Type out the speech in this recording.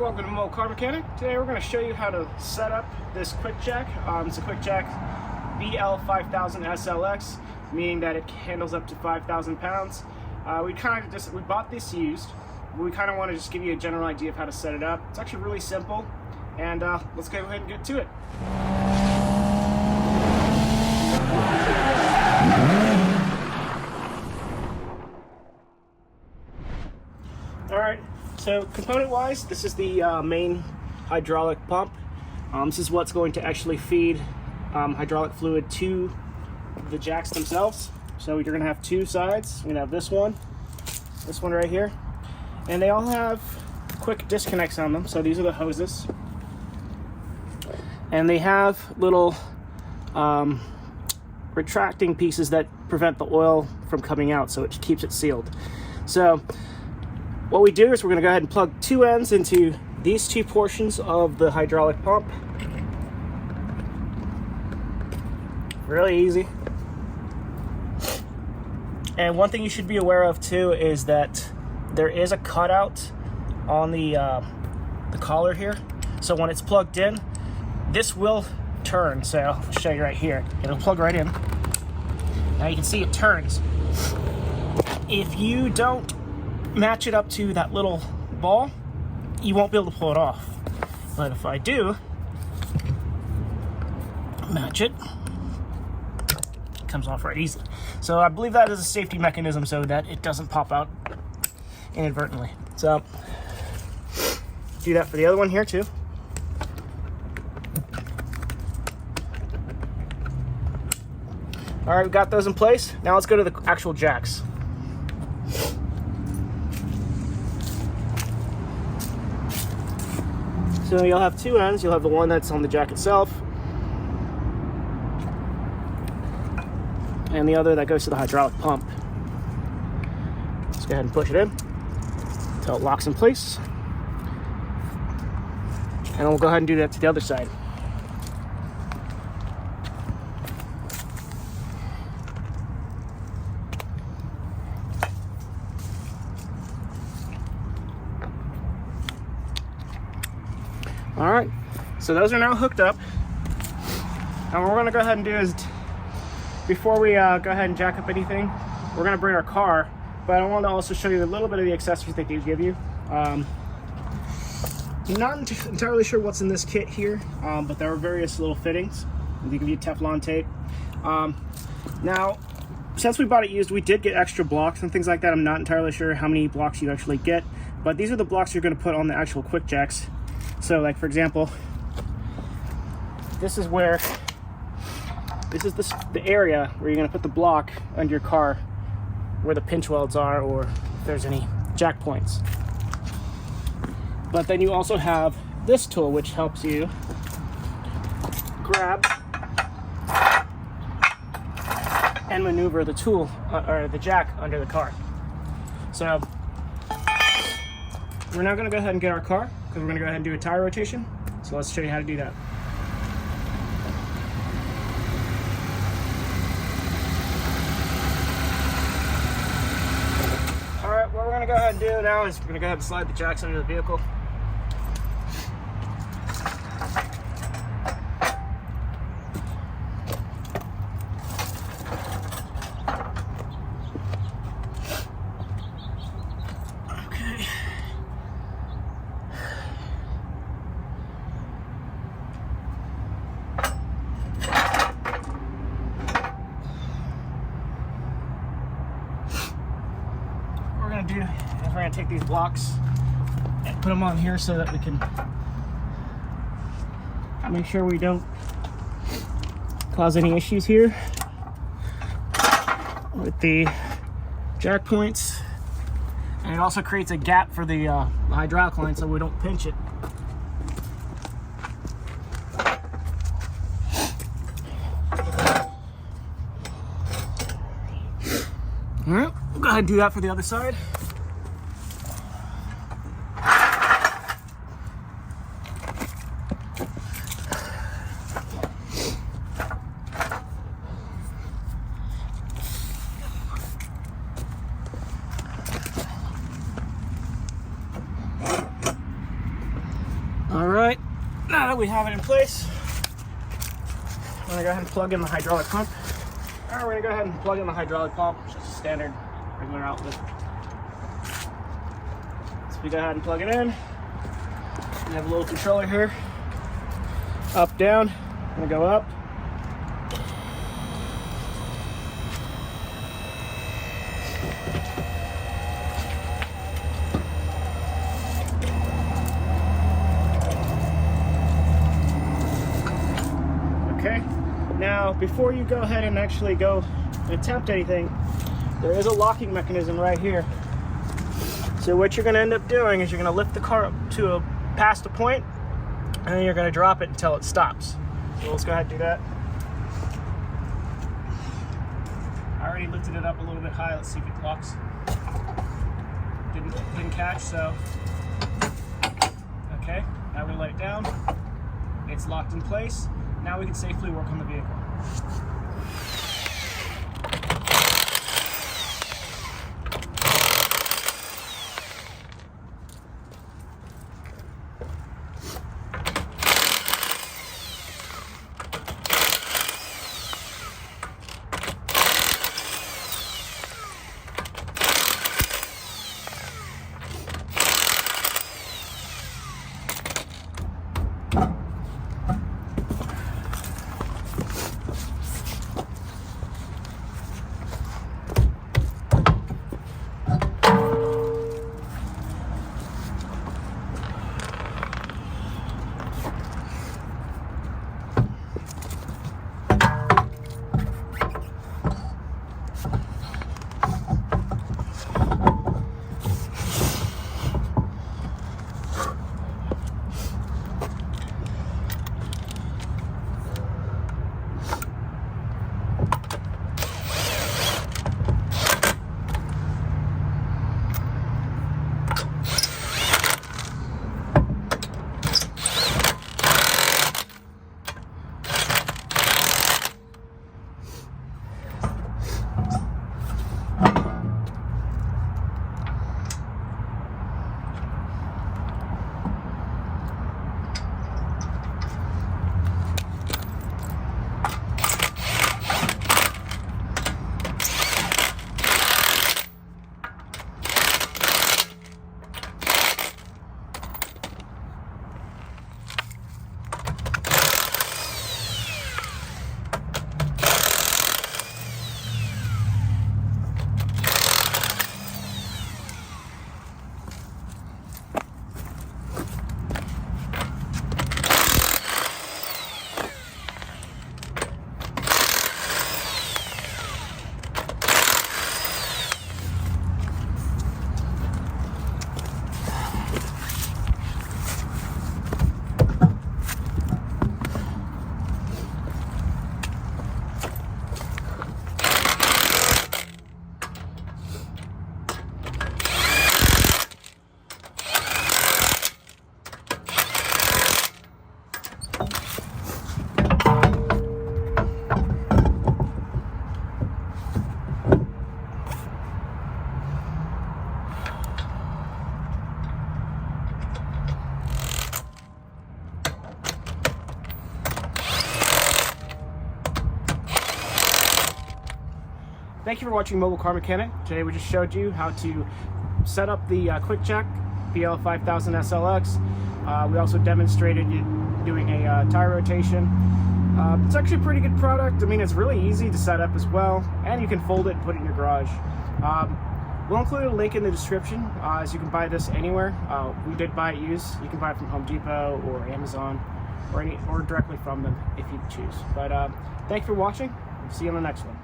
Welcome to Mo Car Mechanic. Today we're going to show you how to set up this QuickJack. It's a QuickJack BL-500SLX, meaning that it handles up to 5,000 pounds. We bought this used. We kind of want to just give you a general idea of how to set it up. It's actually really simple, and let's go ahead and get to it. Alright, so component-wise, this is the main hydraulic pump. This is what's going to actually feed hydraulic fluid to the jacks themselves. So you're going to have two sides. You're going to have this one right here. And they all have quick disconnects on them. So these are the hoses. And they have little retracting pieces that prevent the oil from coming out, so it keeps it sealed. So what we do is we're going to go ahead and plug two ends into these two portions of the hydraulic pump. Really easy. And one thing you should be aware of too is that there is a cutout on the collar here. So when it's plugged in, this will turn. So I'll show you right here. It'll plug right in. Now you can see it turns. If you don't match it up to that little ball, you won't be able to pull it off. But if I do match it, it comes off right easily. So I believe that is a safety mechanism so that it doesn't pop out inadvertently. So do that for the other one here too. All right, we've got those in place. Now let's go to the actual jacks. So you'll have two ends. You'll have the one that's on the jack itself, and the other that goes to the hydraulic pump. Let's go ahead and push it in until it locks in place. And then we'll go ahead and do that to the other side. All right, so those are now hooked up. And what we're gonna go ahead and do is, before we go ahead and jack up anything, we're gonna bring our car, but I want to also show you a little bit of the accessories that they give you. I'm not entirely sure what's in this kit here, but there are various little fittings. They give you Teflon tape. Now, since we bought it used, we did get extra blocks and things like that. I'm not entirely sure how many blocks you actually get, but these are the blocks you're gonna put on the actual QuickJacks. So like, for example, this is the area where you're going to put the block under your car where the pinch welds are, or if there's any jack points. But then you also have this tool which helps you grab and maneuver the tool or the jack under the car. So we're now going to go ahead and get our car, because we're going to go ahead and do a tire rotation. So let's show you how to do that. Alright, what we're going to go ahead and do now is we're going to go ahead and slide the jacks under the vehicle. Do is we're going to take these blocks and put them on here so that we can make sure we don't cause any issues here with the jack points, and it also creates a gap for the hydraulic line so we don't pinch it. All right, we'll go ahead and do that for the other side. All right, now that we have it in place, I'm gonna go ahead and plug in the hydraulic pump. All right, we're gonna go ahead and plug in the hydraulic pump. It's just a standard regular outlet. So we go ahead and plug it in. We have a little controller here. Up, down. I'm gonna go up. Okay, now before you go ahead and actually go and attempt anything, there is a locking mechanism right here. So what you're going to end up doing is you're going to lift the car up to past a point, and then you're going to drop it until it stops. So let's go ahead and do that. I already lifted it up a little bit high. Let's see if it locks. Didn't catch, so okay. Now we let it down. It's locked in place. Now we can safely work on the vehicle. Thank you for watching Mobile Car Mechanic. Today we just showed you how to set up the QuickJack BL-500SLX. We also demonstrated you doing a tire rotation. It's actually a pretty good product. I mean, it's really easy to set up as well, and you can fold it and put it in your garage. We'll include a link in the description, as you can buy this anywhere. We did buy it used. You can buy it from Home Depot or Amazon, or directly from them if you choose. But thank you for watching. See you on the next one.